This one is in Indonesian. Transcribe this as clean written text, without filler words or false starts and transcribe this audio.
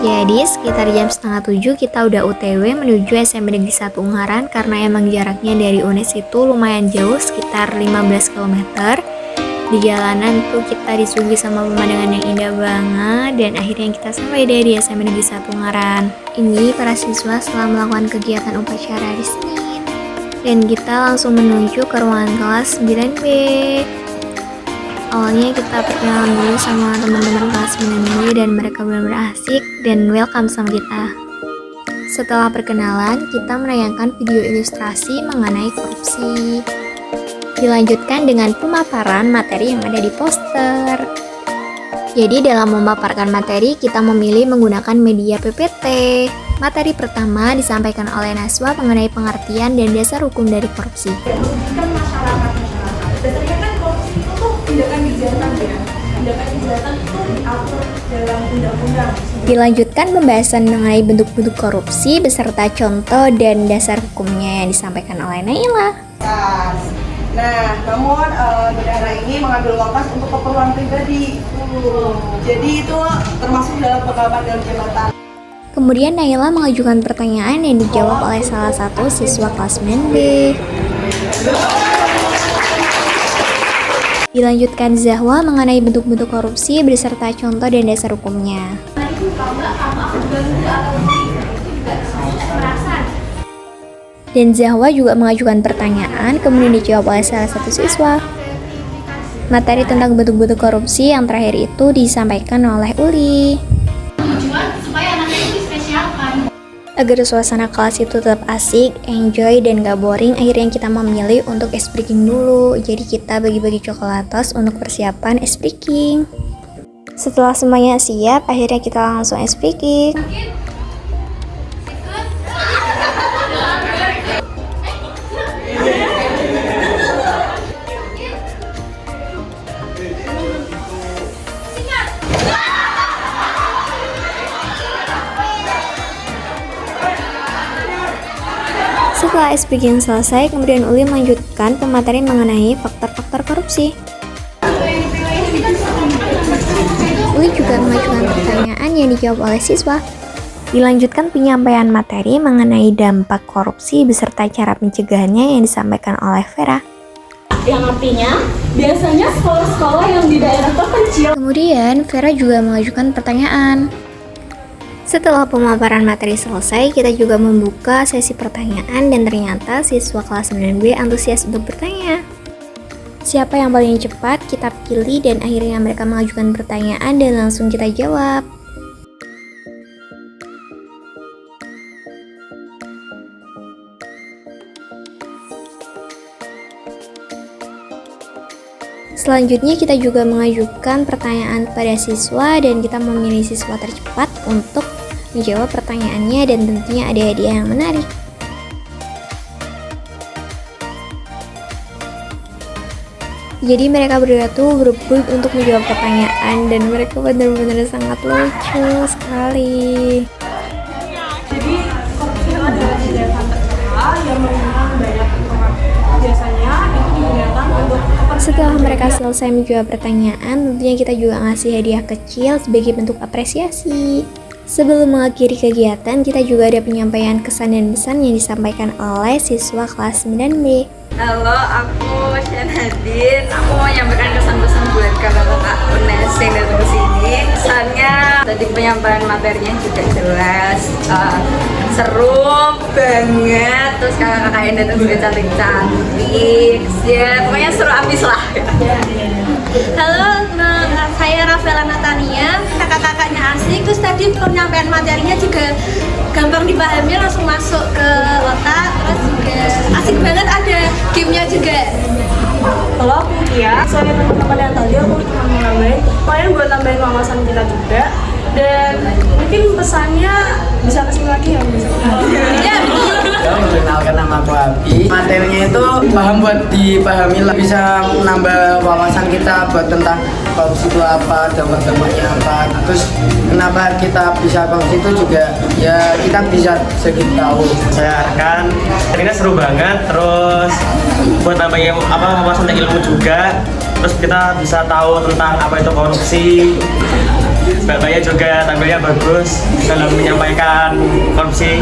Jadi sekitar jam setengah 7 kita udah UTW menuju SMP Negeri 1 Ungaran karena emang jaraknya dari UNES itu lumayan jauh, sekitar 15 km. Di jalanan tuh kita disuguhi sama pemandangan yang indah banget dan akhirnya kita sampai deh di SMP Negeri 1 Ungaran. Ini para siswa setelah melakukan kegiatan upacara di sini. Dan kita langsung menuju ke ruangan kelas 9B. Awalnya kita perkenalan dulu sama teman-teman kelas 9B dan mereka benar-benar asik dan welcome sama kita. Setelah perkenalan, kita menayangkan video ilustrasi mengenai korupsi. Dilanjutkan dengan pemaparan materi yang ada di poster. Jadi dalam memaparkan materi, kita memilih menggunakan media PPT. Materi pertama disampaikan oleh Naswa mengenai pengertian dan dasar hukum dari korupsi. Merugikan masyarakat. Dasarnya kan korupsi itu tuh tindakan kejahatan ya. Tindakan kejahatan itu diatur dalam undang-undang. Dilanjutkan pembahasan mengenai bentuk-bentuk korupsi beserta contoh dan dasar hukumnya yang disampaikan oleh Naila. Nah, namun bendahara ini mengambil uang kas untuk keperluan pribadi. Jadi itu termasuk dalam pengalaman dalam jabatan. Kemudian Naila mengajukan pertanyaan yang dijawab oleh salah satu siswa kelas 9B. Dilanjutkan Zahwa mengenai bentuk-bentuk korupsi beserta contoh dan dasar hukumnya. Dan Zahwa juga mengajukan pertanyaan, kemudian dijawab oleh salah satu siswa. Materi tentang bentuk-bentuk korupsi yang terakhir itu disampaikan oleh Uli. Agar suasana kelas itu tetap asik, enjoy, dan gak boring, akhirnya kita memilih untuk ice breaking dulu. Jadi kita bagi-bagi coklatos untuk persiapan ice breaking. Setelah semuanya siap, akhirnya kita langsung ice breaking. Setelah ice breaking selesai, kemudian Uli melanjutkan pemaparan mengenai faktor-faktor korupsi. Uli juga mengajukan pertanyaan yang dijawab oleh siswa. Dilanjutkan penyampaian materi mengenai dampak korupsi beserta cara pencegahannya yang disampaikan oleh Vera. Yang artinya, biasanya sekolah-sekolah yang di daerah terpencil. Kemudian Vera juga mengajukan pertanyaan. Setelah pemaparan materi selesai, kita juga membuka sesi pertanyaan dan ternyata siswa kelas 9B antusias untuk bertanya. Siapa yang paling cepat kita pilih dan akhirnya mereka mengajukan pertanyaan dan langsung kita jawab. Selanjutnya kita juga mengajukan pertanyaan pada siswa dan kita memilih siswa tercepat untuk menjawab pertanyaannya dan tentunya ada hadiah yang menarik. Jadi mereka berdua tuh berebut untuk menjawab pertanyaan dan mereka benar-benar sangat lucu sekali. Jadi korupsi adalah kejahatan tercela yang mengundang banyak orang. Biasanya itu digunakan untuk Setelah mereka selesai menjawab pertanyaan, tentunya kita juga ngasih hadiah kecil sebagai bentuk apresiasi. Sebelum mengakhiri kegiatan, kita juga ada penyampaian kesan dan pesan yang disampaikan oleh siswa kelas 9B. Halo, aku Syanadin. Aku mau menyampaikan kesan-pesan buat kakak-kakak UNES yang datang ke sini. Kesannya tadi penyampaian materinya juga jelas, seru banget. Terus kakak-kakak yang datang juga cantik-cantik. Ya, pokoknya seru abis lah. Halo, saya Rafaela Natania. Kakak-kakaknya asik, terus tadi penyampaian materinya juga gampang dipahami, langsung masuk ke otak. Terus juga asik banget, ada gamenya juga. Kalau aku Kia, soalnya teman-teman yang tadi aku cuma mau nambahin, kalian buat nambahin wawasan kita juga. Dan mungkin pesannya bisa kesini lagi ya, bisa. Ya, betul. Perkenalkan nama aku Abi. Materinya itu paham buat dipahami lah, bisa menambah wawasan kita buat tentang korupsi itu apa, dampak-dampaknya apa. Terus kenapa kita bisa korupsi itu juga ya kita bisa sedikit tahu. Saya harapkan ini seru banget, terus buat nambahin wawasan ilmu juga. Terus kita bisa tahu tentang apa itu korupsi. Mbak Maya juga tampilnya bagus dalam menyampaikan korupsi.